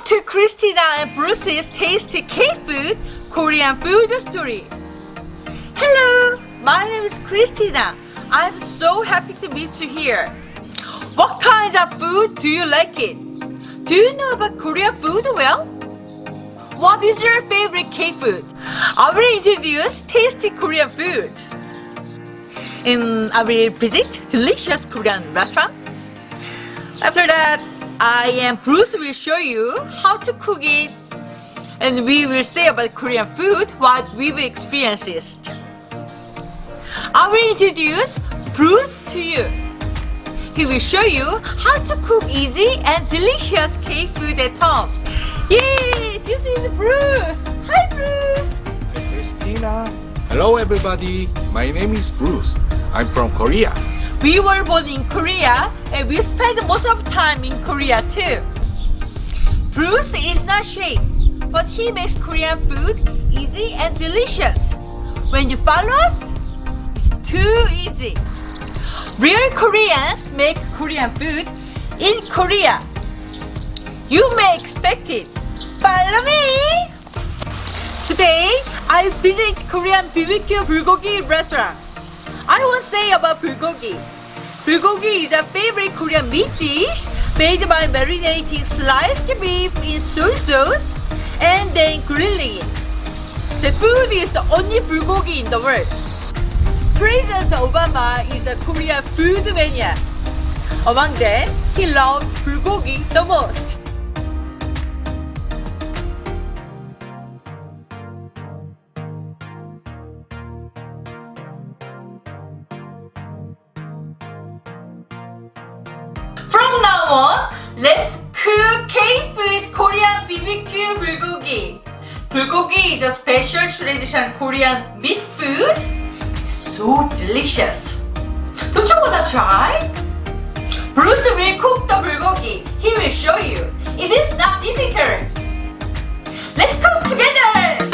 Welcome to Christina and Bruce's Tasty K-Food Korean Food Story. Hello, my name is Christina. I'm so happy to meet you here. What kinds of food do you like it? Do you know about Korean food well? What is your favorite K-food? I will introduce tasty Korean food. I will visit delicious Korean restaurant. After that, I and Bruce will show you how to cook it, and we will say about Korean food what we've experienced. I will introduce Bruce to you. He will show you how to cook easy and delicious K-food at home. Yay! This is Bruce. Hi, Bruce. Hi, Christina. Hello, everybody. My name is Bruce. I'm from Korea. We were born in Korea and we spent most of time in Korea too. Bruce is not chef, but he makes Korean food easy and delicious. When you follow us, it's too easy. Real Koreans make Korean food in Korea. You may expect it. Follow me! Today, I visit Korean BBQ bulgogi restaurant. I will say about bulgogi. Bulgogi is a favorite Korean meat dish made by marinating sliced beef in soy sauce and then grilling it. The food is the only bulgogi in the world. President Obama is a Korean food mania. Among them, he loves bulgogi the most. From now on, let's cook K-food Korean BBQ bulgogi. Bulgogi is a special traditional Korean meat food. It's so delicious. Don't you wanna try? Bruce will cook the bulgogi. He will show you. It is not difficult. Let's cook together.